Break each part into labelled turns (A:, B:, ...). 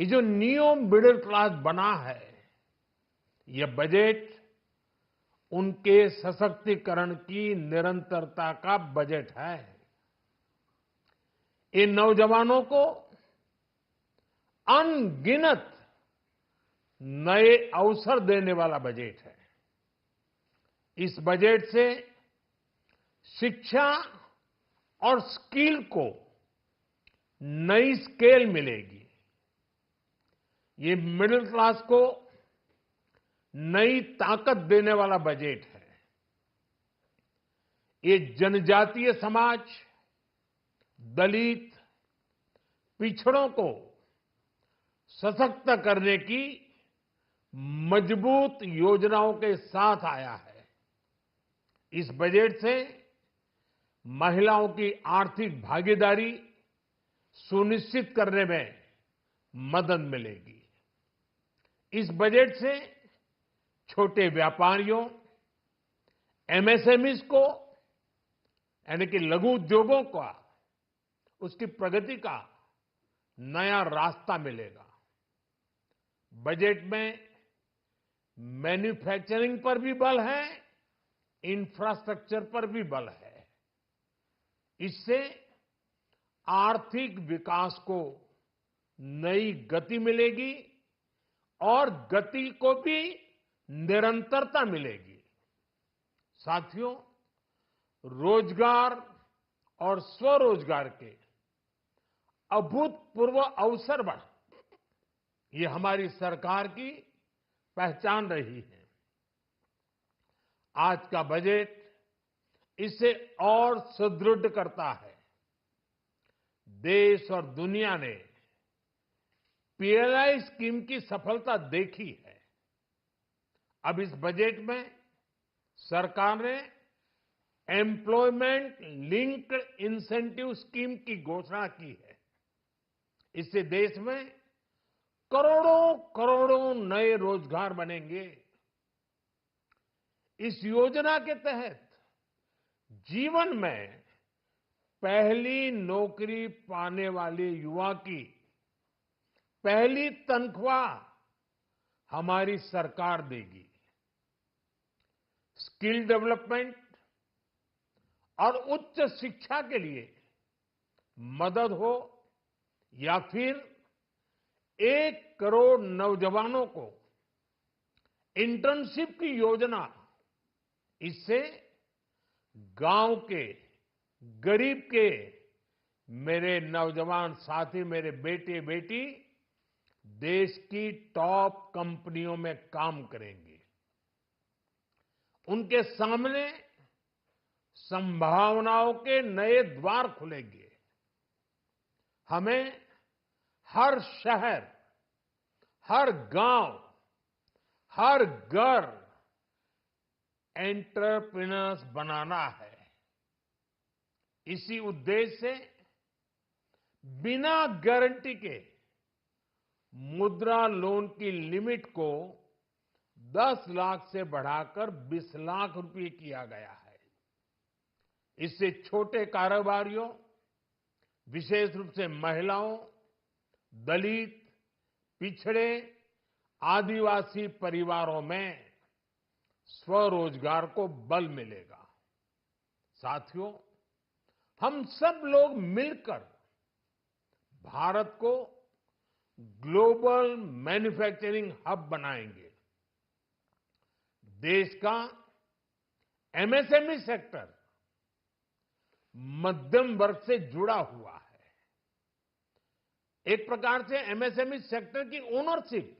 A: ये जो new middle class बना है, ये बजट उनके सशक्तिकरण की निरंतरता का बजट है। इन नौजवानों को अनगिनत नए अवसर देने वाला बजट है। इस बजट से शिक्षा और स्किल को नई स्केल मिलेगी। ये मिडिल क्लास को नई ताकत देने वाला बजट है। ये जनजातीय समाज, दलित, पिछड़ों को सशक्त करने की मजबूत योजनाओं के साथ आया है। इस बजट से महिलाओं की आर्थिक भागीदारी सुनिश्चित करने में मदद मिलेगी। इस बजट से छोटे व्यापारियों, एमएसएमईज को यानी कि लघु उद्योगों का उसकी प्रगति का नया रास्ता मिलेगा। बजट में मैन्युफैक्चरिंग पर भी बल है, इंफ्रास्ट्रक्चर पर भी बल है। इससे आर्थिक विकास को नई गति मिलेगी और गति को भी निरंतरता मिलेगी। साथियों, रोजगार और स्वरोजगार के अभूतपूर्व अवसर बढ़ ये हमारी सरकार की पहचान रही है। आज का बजट इसे और सुदृढ़ करता है। देश और दुनिया ने पीएलआई स्कीम की सफलता देखी है। अब इस बजट में सरकार ने एम्प्लॉयमेंट लिंक्ड इंसेंटिव स्कीम की घोषणा की है। इससे देश में करोड़ों करोड़ों नए रोजगार बनेंगे। इस योजना के तहत जीवन में पहली नौकरी पाने वाले युवा की पहली तनख्वाह हमारी सरकार देगी। स्किल डेवलपमेंट और उच्च शिक्षा के लिए मदद हो या फिर 1 करोड़ नौजवानों को इंटर्नशिप की योजना, इससे गांव के, गरीब के मेरे नौजवान साथी, मेरे बेटे बेटी देश की टॉप कंपनियों में काम करेंगे। उनके सामने संभावनाओं के नए द्वार खुलेंगे। हमें हर शहर, हर गांव, हर घर एंटरप्रेन्योर्स बनाना है। इसी उद्देश्य से बिना गारंटी के मुद्रा लोन की लिमिट को 10 लाख से बढ़ाकर 20 लाख रुपए किया गया है। इससे छोटे कारोबारियों, विशेष रूप से महिलाओं, दलित, पिछड़े, आदिवासी परिवारों में स्वरोजगार को बल मिलेगा। साथियों, हम सब लोग मिलकर भारत को ग्लोबल मैन्युफैक्चरिंग हब बनाएंगे। देश का एमएसएमई सेक्टर मध्यम वर्ग से जुड़ा हुआ है। एक प्रकार से एमएसएमई सेक्टर की ओनरशिप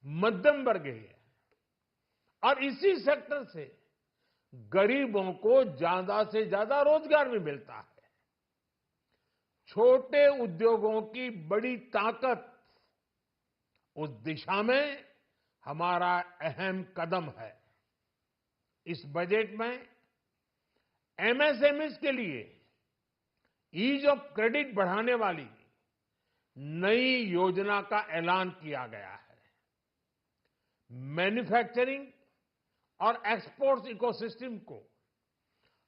A: मध्यम वर्ग ही है और इसी सेक्टर से गरीबों को ज्यादा से ज्यादा रोजगार भी मिलता है। छोटे उद्योगों की बड़ी ताकत, उस दिशा में हमारा अहम कदम है। इस बजट में एमएसएमईज के लिए ईज ऑफ क्रेडिट बढ़ाने वाली नई योजना का ऐलान किया गया है। मैन्युफैक्चरिंग और एक्सपोर्ट्स इकोसिस्टम को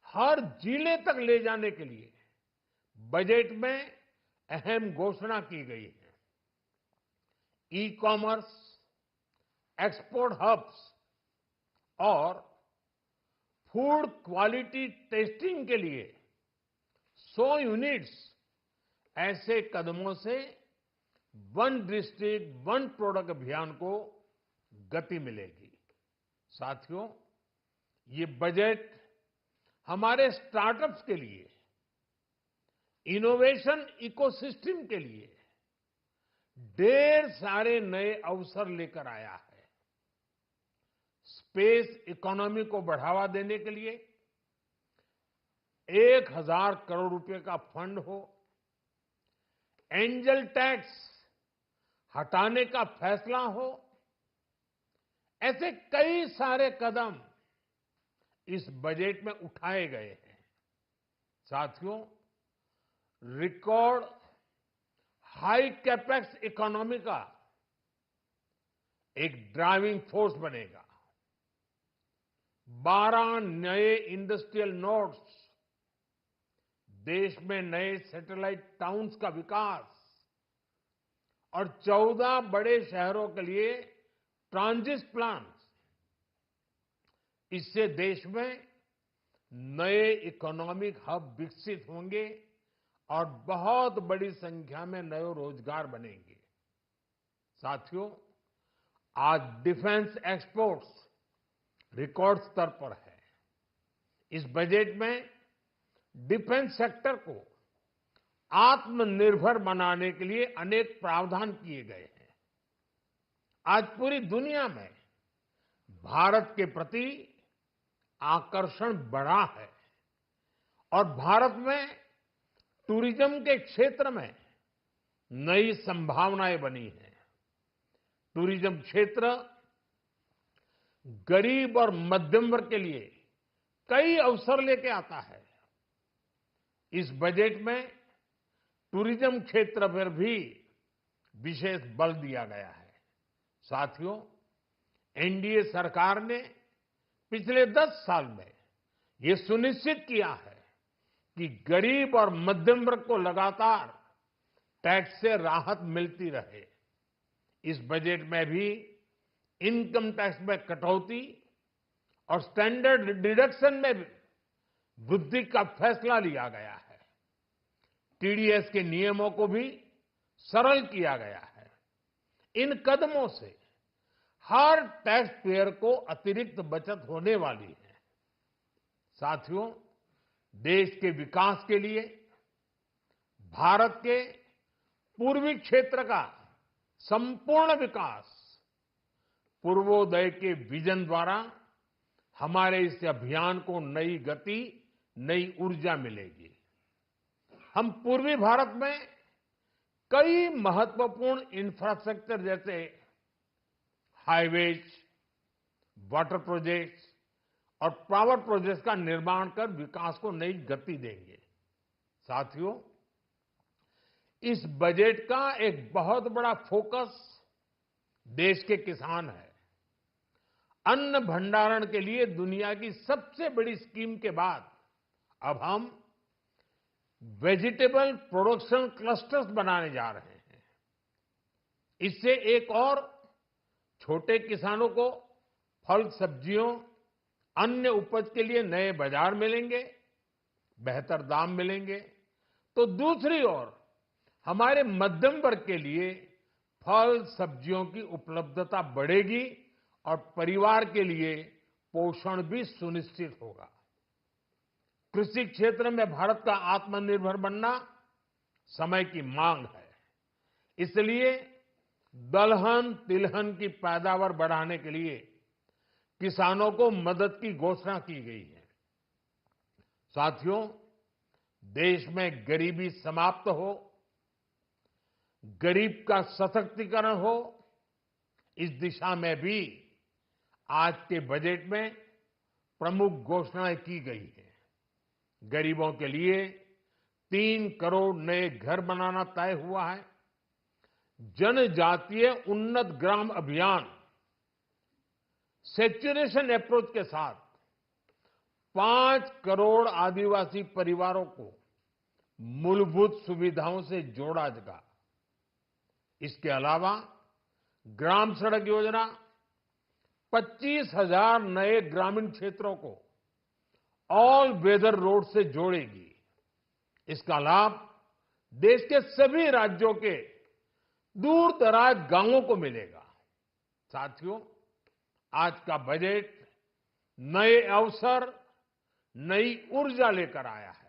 A: हर जिले तक ले जाने के लिए बजट में अहम घोषणा की गई है। ई कॉमर्स, एक्सपोर्ट हब्स और फूड क्वालिटी टेस्टिंग के लिए 100 यूनिट्स, ऐसे कदमों से वन डिस्ट्रिक्ट वन प्रोडक्ट अभियान को गति मिलेगी। साथियों, ये बजट हमारे स्टार्टअप्स के लिए, इनोवेशन इकोसिस्टम के लिए ढेर सारे नए अवसर लेकर आया है। स्पेस इकोनॉमी को बढ़ावा देने के लिए 1,000 करोड़ रुपए का फंड हो, एंजल टैक्स हटाने का फैसला हो, ऐसे कई सारे कदम इस बजट में उठाए गए हैं। साथियों, रिकॉर्ड हाई कैपेक्स इकोनॉमी का एक ड्राइविंग फोर्स बनेगा। 12 नए इंडस्ट्रियल नोड्स, देश में नए सैटेलाइट टाउन्स का विकास और 14 बड़े शहरों के लिए ट्रांजिट प्लान्स, इससे देश में नए इकोनॉमिक हब विकसित होंगे और बहुत बड़ी संख्या में नए रोजगार बनेंगे। साथियों, आज डिफेंस एक्सपोर्ट्स रिकॉर्ड स्तर पर है। इस बजट में डिफेंस सेक्टर को आत्मनिर्भर बनाने के लिए अनेक प्रावधान किए गए हैं। आज पूरी दुनिया में भारत के प्रति आकर्षण बढ़ा है और भारत में टूरिज्म के क्षेत्र में नई संभावनाएं बनी हैं। टूरिज्म क्षेत्र गरीब और मध्यम वर्ग के लिए कई अवसर लेके आता है। इस बजट में टूरिज्म क्षेत्र पर भी विशेष बल दिया गया है। साथियों, एनडीए सरकार ने पिछले 10 साल में ये सुनिश्चित किया है कि गरीब और मध्यम वर्ग को लगातार टैक्स से राहत मिलती रहे। इस बजट में भी इनकम टैक्स में कटौती और स्टैंडर्ड डिडक्शन में वृद्धि का फैसला लिया गया है। टीडीएस के नियमों को भी सरल किया गया है। इन कदमों से हर टैक्स पेयर को अतिरिक्त बचत होने वाली है। साथियों, देश के विकास के लिए भारत के पूर्वी क्षेत्र का संपूर्ण विकास पूर्वोदय के विजन द्वारा हमारे इस अभियान को नई गति, नई ऊर्जा मिलेगी। हम पूर्वी भारत में कई महत्वपूर्ण इंफ्रास्ट्रक्चर जैसे हाईवेज, वाटर प्रोजेक्ट्स और पावर प्रोजेक्ट्स का निर्माण कर विकास को नई गति देंगे। साथियों, इस बजट का एक बहुत बड़ा फोकस देश के किसान है। अन्न भंडारण के लिए दुनिया की सबसे बड़ी स्कीम के बाद अब हम वेजिटेबल प्रोडक्शन क्लस्टर्स बनाने जा रहे हैं। इससे एक और छोटे किसानों को फल, सब्जियों, अन्य उपज के लिए नए बाजार मिलेंगे, बेहतर दाम मिलेंगे। तो दूसरी ओर हमारे मध्यम वर्ग के लिए फल, सब्जियों की उपलब्धता बढ़ेगी और परिवार के लिए पोषण भी सुनिश्चित होगा। कृषि क्षेत्र में भारत का आत्मनिर्भर बनना समय की मांग है। इसलिए दलहन, तिलहन की पैदावार बढ़ाने के लिए किसानों को मदद की घोषणा की गई है। साथियों, देश में गरीबी समाप्त हो, गरीब का सशक्तिकरण हो, इस दिशा में भी आज के बजट में प्रमुख घोषणाएं की गई हैं। गरीबों के लिए 3 करोड़ नए घर बनाना तय हुआ है। जनजातीय उन्नत ग्राम अभियान सैचुरेशन अप्रोच के साथ 5 करोड़ आदिवासी परिवारों को मूलभूत सुविधाओं से जोड़ा जाएगा। इसके अलावा ग्राम सड़क योजना 25,000 नए ग्रामीण क्षेत्रों को ऑल वेदर रोड से जोड़ेगी। इसका लाभ देश के सभी राज्यों के दूर दराज गांवों को मिलेगा। साथियों, आज का बजट नए अवसर, नई ऊर्जा लेकर आया है।